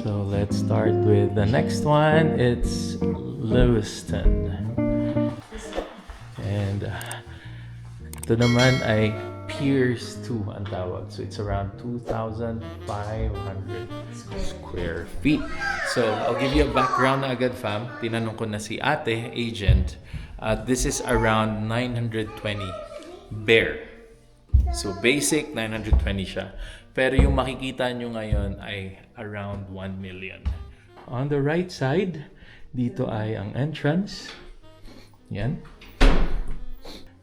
So let's start with the next one. It's Lewiston. And ito naman ay Piers 2 ang tawag. So it's around 2,500 square feet. So I'll give you a background na agad, fam. Tinanong ko na si ate, agent. This is around 920 bare. So basic, 920 siya. Pero yung makikita nyo ngayon ay around 1 million. On the right side, dito ay ang entrance. Yan.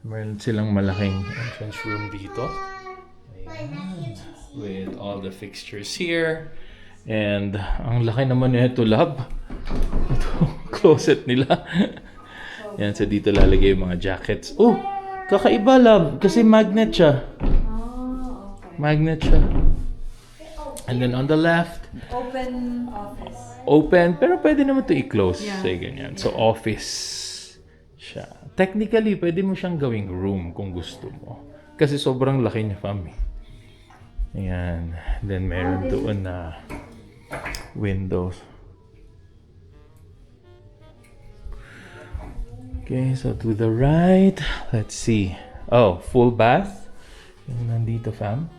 Meron silang malaking entrance room dito. Ayan. With all the fixtures here. And ang laki naman nito, lab. Ito, closet nila. Yan, so dito lalagay yung mga jackets. Oh, kakaiba, lab. Kasi magnet siya. Magnet siya. And then on the left, Open office. open, pero pwede naman ito i-close. Yeah. Say ganyan. So office siya. Technically, pwede mo siyang gawing room kung gusto mo. Kasi sobrang laki niya, fam. Ayan. Then meron doon na windows. Okay, so to the right, let's see. Oh, full bath. Yung nandito, fam.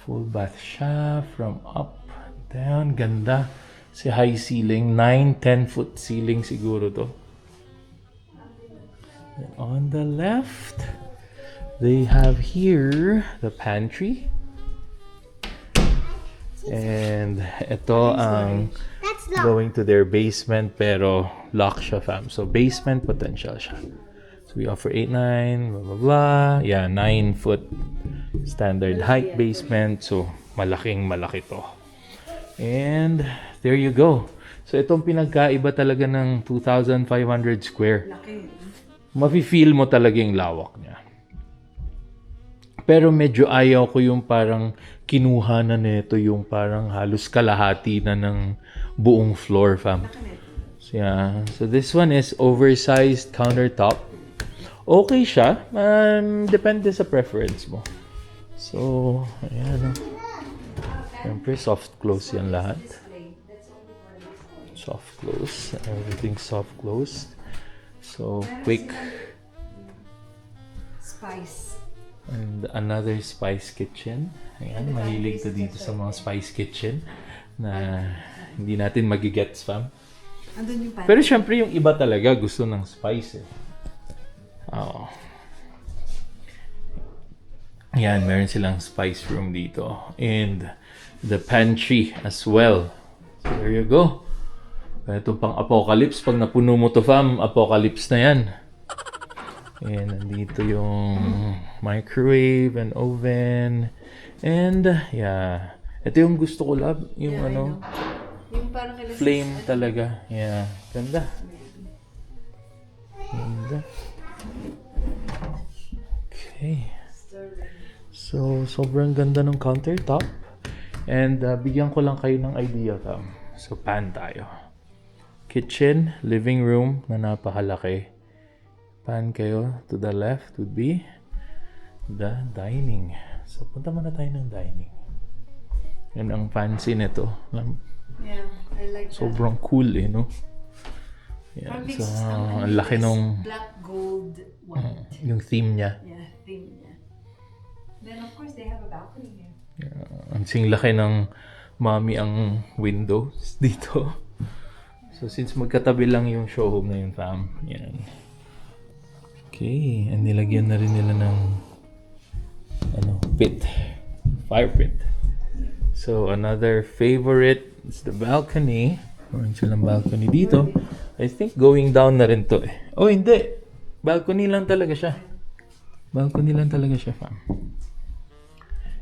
Full bath siya from up, down. Ganda. Si high ceiling. 9-10 foot ceiling siguro to. And on the left, they have here the pantry. And ito ang going to their basement pero lock siya, fam. So basement potential siya. So we offer 8-9, blah, blah, blah. Yeah, 9 foot standard height basement. So malaki to. And there you go. So itong pinagkaiba talaga ng 2,500 square. Laki. Mafe-feel mo talaga yung lawak niya. Pero medyo ayaw ko yung parang kinuha na nito yung parang halos kalahati na ng buong floor, fam. So, yeah. So this one is oversized countertop. Okay siya. Depende sa preference mo. So, ayan. Siyempre, soft close yan lahat. Soft close. Everything soft closed. So, quick. Spice. And another spice kitchen. Ayan, mahilig to dito sa mga spice kitchen na hindi natin magigets, fam. Andun yung pan. Pero syempre yung iba talaga gusto ng spice eh. Oo. Ayan, meron silang spice room dito. And the pantry as well. So there you go. Ito pang apocalypse. Pag napuno mo to, fam, apocalypse na yan. And nandito yung microwave and oven. And yeah. Ito yung gusto ko, lab. Yung Yeah, I ano, know. Yung parang kailan flame talaga. Yeah. Ganda. Ganda. Okay. So, sobrang ganda ng countertop. And bigyan ko lang kayo ng idea, fam. So, pan tayo. Kitchen, living room na napakalaki. Pan kayo to the left would be the dining. So, punta muna tayo ng dining. Yan ang fancy nito. Yeah, I like that. Sobrang cool eh, no? Yan. Parang So, mix, ang laki is nung black, gold, white. yung theme niya. Yeah, theme niya. Then of course they have a balcony here. Ang sing laki ng mami ang windows dito. So, since magkatabi lang yung showroom na yun, fam. Yan. Okay. And nilagyan na rin nila ng pit. Fire pit. So, another favorite is the balcony. Meron silang balcony dito. I think going down na rin to eh. Oh, hindi. Balcony lang talaga siya. Balcony lang talaga siya, fam.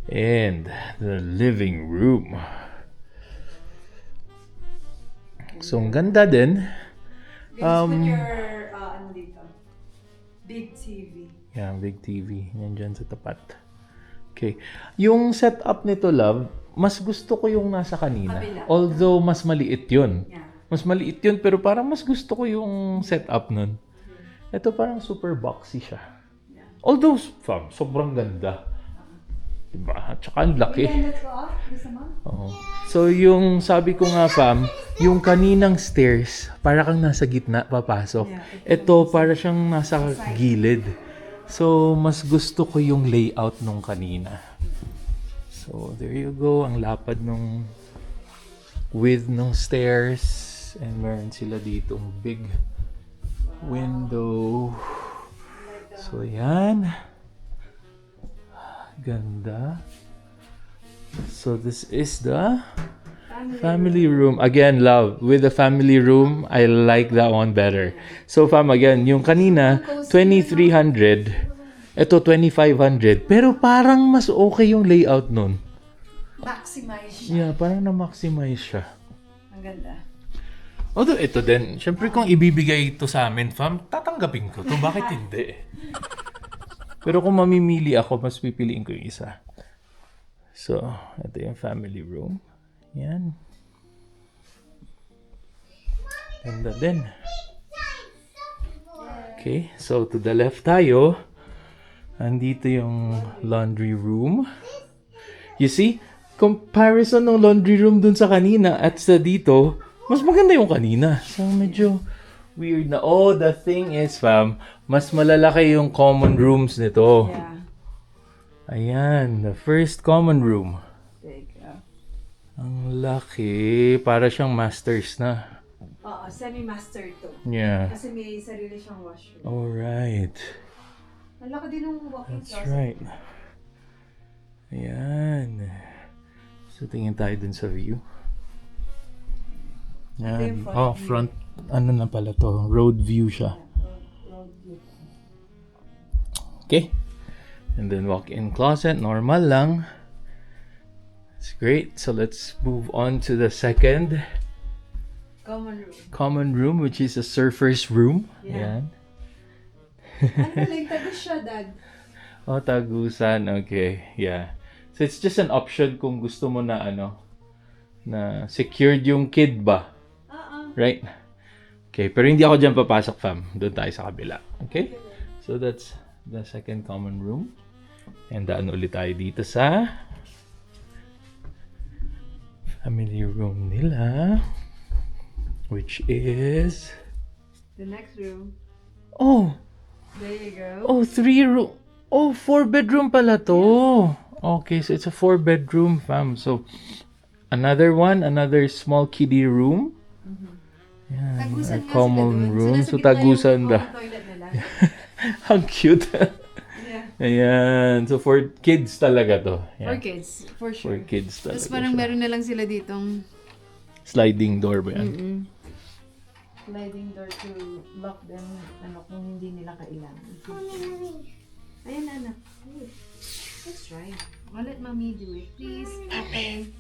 And the living room. So, ang ganda din. You just put your, ano dito? Big TV. Yeah, big TV. Yan dyan sa tapat. Okay. Yung setup nito, love, mas gusto ko yung nasa kanina. Kabila. Although, mas maliit yun. Yeah. Mas maliit yun, pero parang mas gusto ko yung setup nun. Ito parang super boxy siya. Yeah. Although, fam, sobrang ganda. Diba? At saka ang laki. Again, let's go up. Gusto mo? Oo. So, yung sabi ko nga, fam, yung kaninang stairs, para kang nasa gitna papasok. Yeah, Ito, para siyang nasa gilid. So, mas gusto ko yung layout nung kanina. So, there you go. Ang lapad nung width nung stairs. And meron sila ditong big window. So, yan. Ganda. So, this is the family room. Again, love. With the family room, I like that one better. So, fam, again, yung kanina, 2,300. Ito, 2,500. Pero parang mas okay yung layout nun. Maximize siya. Yeah, parang na-maximize siya. Ang ganda. Although, ito din. Siyempre, kung ibibigay ito sa amin, fam, tatanggapin ko to. Bakit hindi? Pero kung mamimili ako, mas pipiliin ko yung isa. So, ito yung family room. Yan. Ganda din. Okay, so to the left tayo. Andito yung laundry room. You see? Comparison ng laundry room dun sa kanina at sa dito, mas maganda yung kanina. So, medyo weird na. Oh, the thing is, fam, mas malalaki yung common rooms nito. Yeah. Ayan, the first common room. Big. Ang laki. Para siyang masters na. Oo, semi-master to. Yeah. Kasi may sarili siyang washroom. Alright. Ang laki din ng walk-in That's closet. right. Ayan. So, tingin tayo dun sa view. Yan. Ito yung Oh, front. Ano na pala to? Road view siya. Road view. Okay. And then walk-in closet. Normal lang. That's great. So, let's move on to the second Common room. which is a surfer's room. Yeah. Yan. Ano galing? Tagus siya, Dad. Oh, tagusan. Okay. Yeah. So, it's just an option kung gusto mo na na secured yung kid ba? Right? Okay. Pero hindi ako dyan papasok, fam. Doon tayo sa kabila. Okay? So, that's the second common room. And daan ulit tayo dito sa family room nila. Which is... The next room. Oh! There you go. Oh, 3 room. Oh, 4-bedroom pala to. Okay, so it's a 4-bedroom, fam. So, another small kiddie room. Yan, Tagusan a nga common sila dun. room. Nasa So, gitna tagusan yung da. common toilet nila. Ang cute. Yeah. Ayan. So, for kids talaga to. For Yan. kids, for For sure. kids talaga Tapos parang siya. meron na lang sila ditong Sliding door ba yan? sliding door to lock them kung hindi nila kailangan. Ayan, anak. Wait. Let's try. I'll let mommy do it. Please, open.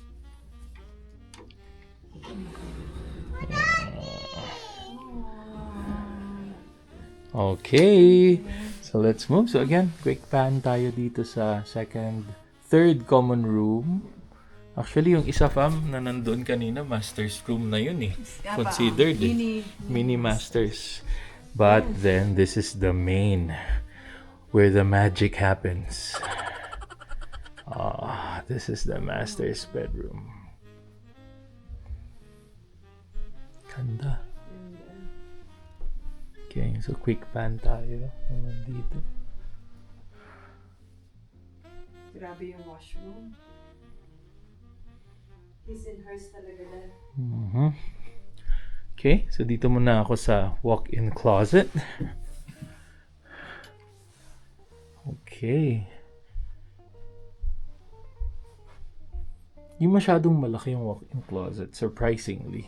Okay. So, let's move. So, again, quick pan tayo dito sa third common room. Actually, yung isa, fam, na nandun kanina, master's room na yun eh. Considered eh. Mini masters. But then, this is the main, where the magic happens. This is the master's bedroom. Ganda. Okay, so quick pan tayo naman dito. Grabe yung washroom. His and hers talaga na. Okay, so dito muna ako sa walk-in closet. Okay. Yung masyadong malaki yung walk-in closet, surprisingly.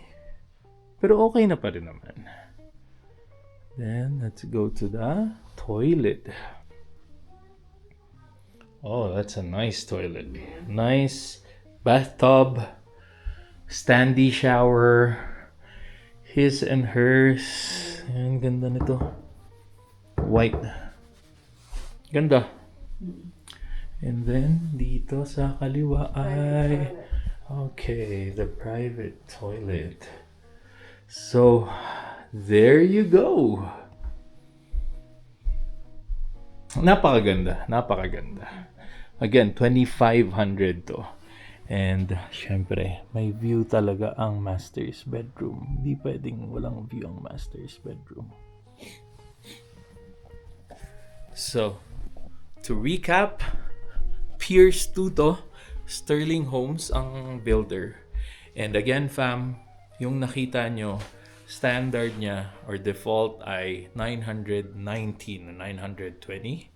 Pero okay na pa rin naman. Then, let's go to the toilet. Oh, that's a nice toilet. Nice bathtub, standy shower, his and hers. Ayan, ganda nito. White. Ganda. And then, dito sa kaliwa ay... Okay, the private toilet. So, there you go. Napakaganda. Napakaganda. Again, 2,500 to. And, syempre, may view talaga ang master's bedroom. Hindi pwedeng walang view ang master's bedroom. So, to recap, Pierce 2 to, Sterling Homes ang builder. And again, fam, yung nakita nyo, standard niya or default ay 919 o 920.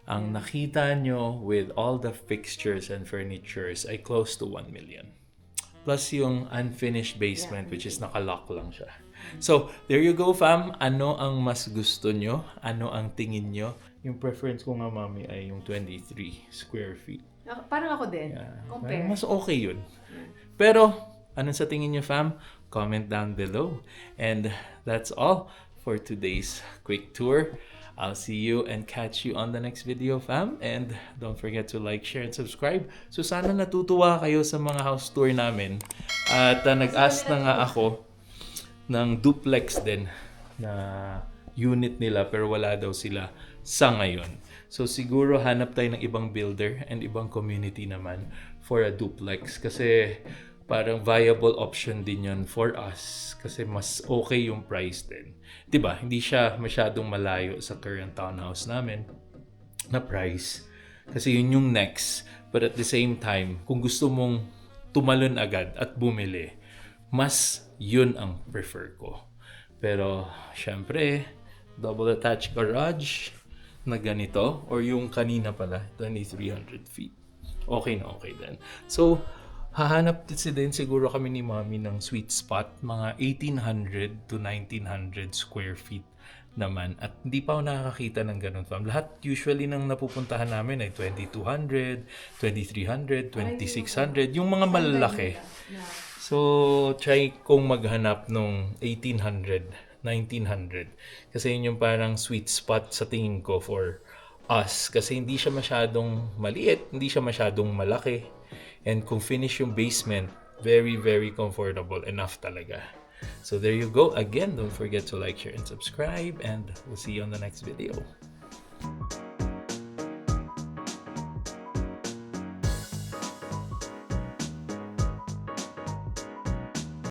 Ang nakita nyo with all the fixtures and furnitures ay close to 1 million. Plus yung unfinished basement which is nakalock lang siya. So, there you go fam. Ano ang mas gusto nyo? Ano ang tingin nyo? Yung preference ko nga mami ay yung 23 square feet. Parang ako din. Yeah. Compare. Mas okay yun. Pero, ano sa tingin nyo fam? Comment down below. And that's all for today's quick tour. I'll see you and catch you on the next video, fam. And don't forget to like, share, and subscribe. So sana natutuwa kayo sa mga house tour namin. At nag-ask na nga ako ng duplex din na unit nila pero wala daw sila sa ngayon. So siguro hanap tayo ng ibang builder and ibang community naman for a duplex. Kasi parang viable option din yun for us. Kasi mas okay yung price din. Diba? Hindi siya masyadong malayo sa current townhouse namin na price. Kasi yun yung next. But at the same time, kung gusto mong tumalon agad at bumili, mas yun ang prefer ko. Pero, syempre, double attached garage na ganito or yung kanina pala, 2,300 feet. Okay na okay din. So, hahanap din siguro kami ni Mami ng sweet spot, mga 1,800 to 1,900 square feet naman. At hindi pa ako nakakakita ng ganun, fam. Lahat usually nang napupuntahan namin ay 2,200, 2,300, 2,600, yung mga malalaki. So, try kong maghanap nung 1,800, 1,900. Kasi yun yung parang sweet spot sa tingin ko for us. Kasi hindi siya masyadong maliit, hindi siya masyadong malaki. And kung finish yung basement, very, very comfortable enough talaga. So there you go. Again, don't forget to like, share, and subscribe. And we'll see you on the next video.